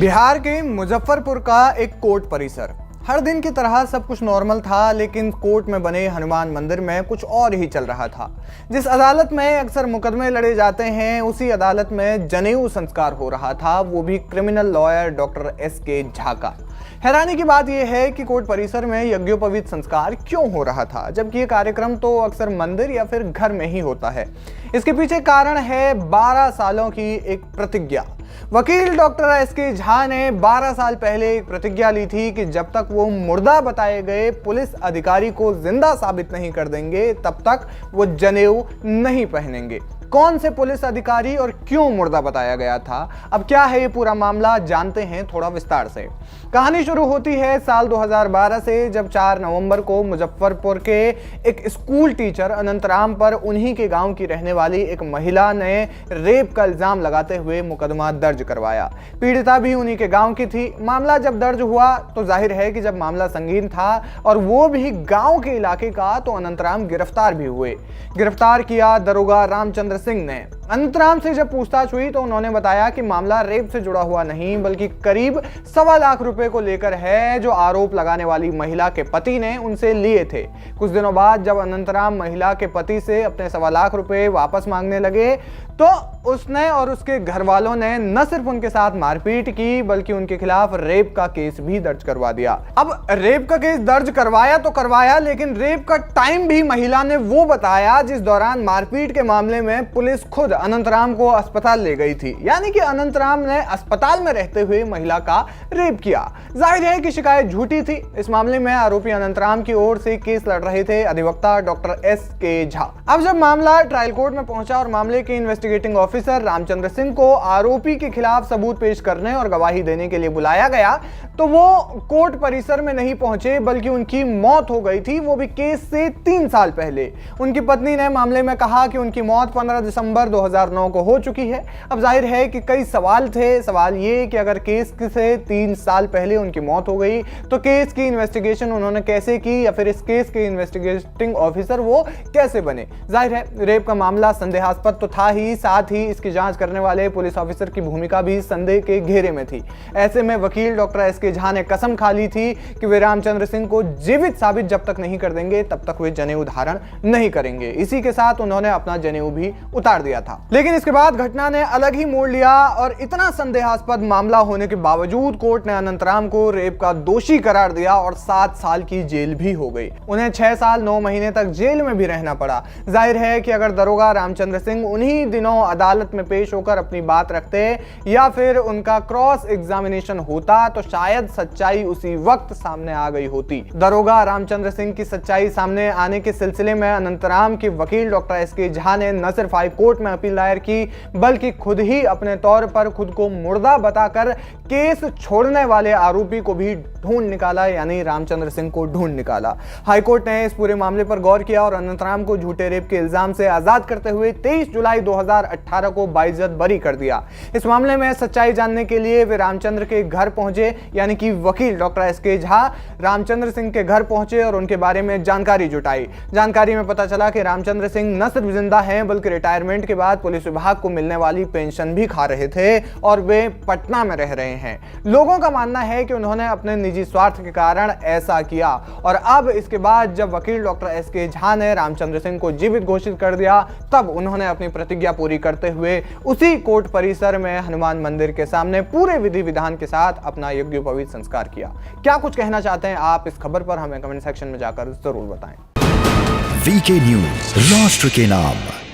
बिहार के मुजफ्फरपुर का एक कोर्ट परिसर। हर दिन की तरह सब कुछ नॉर्मल था, लेकिन कोर्ट में बने हनुमान मंदिर में कुछ और ही चल रहा था। जिस अदालत में अक्सर मुकदमे लड़े जाते हैं, उसी अदालत में जनेऊ संस्कार हो रहा था, वो भी criminal lawyer doctor S K. Jha का। हैरानी की बात यह है कि कोर्ट परिसर में यज्ञोपवीत संस्कार क्यों हो रहा था, जबकि ये कार्यक्रम तो अक्सर मंदिर या फिर घर में ही होता है। इसके पीछे कारण है 12 सालों की एक प्रतिज्ञा। वकील डॉक्टर एस.के. झा ने 12 साल पहले एक प्रतिज्ञा ली थी कि जब तक वो मुर्दा बताए गए पुलिस अधिकारी को जिंदा साबित नहीं कर देंगे, तब तक वो जनेऊ नहीं पहनेंगे। कौन से पुलिस अधिकारी और क्यों मुर्दा बताया गया था, अब क्या है ये पूरा मामला, जानते हैं थोड़ा विस्तार से। कहानी शुरू होती है साल 2012 से, जब 4 नवंबर को मुजफ्फरपुर के एक स्कूल टीचर अनंतराम पर उन्हीं के गांव की रहने वाली एक महिला ने रेप का इल्जाम लगाते हुए मुकदमा दर्ज करवाया। पीड़िता भी उन्हीं के गांव की थी। मामला जब दर्ज हुआ तो जाहिर है कि जब मामला संगीन था और वो भी गांव के इलाके का, तो अनंतराम गिरफ्तार भी हुए। गिरफ्तार किया दरोगा रामचंद्र सिंह ने। अनंतराम से जब पूछताछ हुई तो उन्होंने बताया कि मामला रेप से जुड़ा हुआ नहीं, बल्कि करीब 1.25 लाख रुपए को लेकर है, जो आरोप लगाने वाली महिला के पति ने उनसे लिए थे। कुछ दिनों बाद जब अनंतराम महिला के पति से अपने 1.25 लाख रुपए वापस मांगने लगे, तो उसने और उसके घर वालों ने न सिर्फ उनके साथ मारपीट की, बल्कि उनके खिलाफ रेप का केस भी दर्ज करवा दिया। अब रेप का केस दर्ज करवाया तो करवाया, लेकिन रेप का टाइम भी महिला ने वो बताया जिस दौरान मारपीट के मामले में पुलिस खुद अनंतराम को अस्पताल ले गई थी। यानी कि अनंतराम ने अस्पताल में रहते हुए महिला का रेप किया। जाहिर है कि शिकायत झूठी थी। इस मामले में आरोपी अनंतराम की ओर से केस लड़ रहे थे अधिवक्ता डॉक्टर एस.के. झा। अब जब मामला ट्रायल कोर्ट में पहुंचा और मामले के इन्वेस्टिगेटिंग ऑफिसर रामचंद्र सिंह को आरोपी के खिलाफ सबूत पेश करने और गवाही देने के लिए बुलाया गया, तो वो कोर्ट परिसर में नहीं पहुंचे, बल्कि उनकी मौत हो गई थी, वो भी केस से 3 साल पहले। उनकी पत्नी ने मामले में कहा कि उनकी मौत 15 दिसंबर 2009 को हो चुकी है। अब जाहिर है कि कई सवाल थे। सवाल ये कि अगर केस से 3 साल पहले उनकी मौत हो गई, तो केस की इन्वेस्टिगेशन उन्होंने कैसे की, या फिर इस केस के इन्वेस्टिगेटिंग ऑफिसर वो कैसे बने। जाहिर है रेप का मामला संदेहास्पद तो था ही, साथ ही इसकी जांच करने वाले पुलिस ऑफिसर की भूमिका भी संदेह के घेरे में थी। ऐसे में वकील डॉक्टर एस.के. झा ने कसम खा ली थी कि वे रामचंद्र सिंह को जीवित साबित जब तक नहीं कर देंगे, तब तक वे जनेऊ धारण नहीं करेंगे। इसी के साथ उन्होंने अपना जनेऊ भी उतार दिया था। लेकिन इसके बाद घटना ने अलग ही मोड़ लिया और इतना संदेहास्पद मामला होने के बावजूद कोर्ट ने अनंतराम को रेप का दोषी करार दिया और 7 साल की जेल भी हो गई। उन्हें 6 साल 9 महीने तक जेल में भी रहना पड़ा। जाहिर है कि अगर दरोगा रामचंद्र सिंह उन्हीं दिनों अदालत में पेश होकर अपनी बात रखते या फिर उनका क्रॉस एग्जामिनेशन होता, तो शायद सच्चाई उसी वक्त सामने आ गई होती। दरोगा रामचंद्र सिंह की सच्चाई सामने आने के सिलसिले में अनंतराम के वकील डॉक्टर एस.के. झा ने न सिर्फ हाई कोर्ट में अपील दायर की, बल्कि खुद ही अपने तौर पर खुद को मुर्दा बताकर केस छोड़ने वाले आरोपी को भी ढूंढ निकाला, यानी रामचंद्र सिंह को ढूंढ निकाला। हाईकोर्ट ने इस पूरे मामले पर गौर किया और अनंतराम को झूठे रेप के इल्जाम से आजाद करते हुए 23 जुलाई 2018 को बाइज्जत बरी कर दिया। इस मामले में सच्चाई जानने के लिए वे रामचंद्र के घर पहुंचे, यानी कि वकील डॉक्टर एस.के. झा रामचंद्र सिंह के घर पहुंचे और उनके बारे में जानकारी जुटाई। जानकारी में पता चला कि रामचंद्र सिंह न सिर्फ जिंदा हैं, बल्कि रिटायरमेंट के बाद पुलिस विभाग को मिलने वाली पेंशन भी खा रहे थे और वे पटना में रह रहे हैं। लोगों का मानना है कि उन्होंने अपने निजी स्वार्थ के कारण ऐसा किया और अब इसके बाद जब वकील डॉक्टर एस.के. झा ने रामचंद्र सिंह को जीवित घोषित कर दिया, तब उन्होंने अपनी प्रतिज्ञा पूरी करते हुए उसी कोर्ट परिसर में हनुमान मंदिर के सामने पूरे विधि विधान के साथ अपना यज्ञोपवीत संस्कार किया। क्या कुछ कहना चाहते हैं आप इस खबर पर, हमें कमेंट सेक्शन में जाकर जरूर बताएं। वीके न्यूज, राष्ट्र के नाम।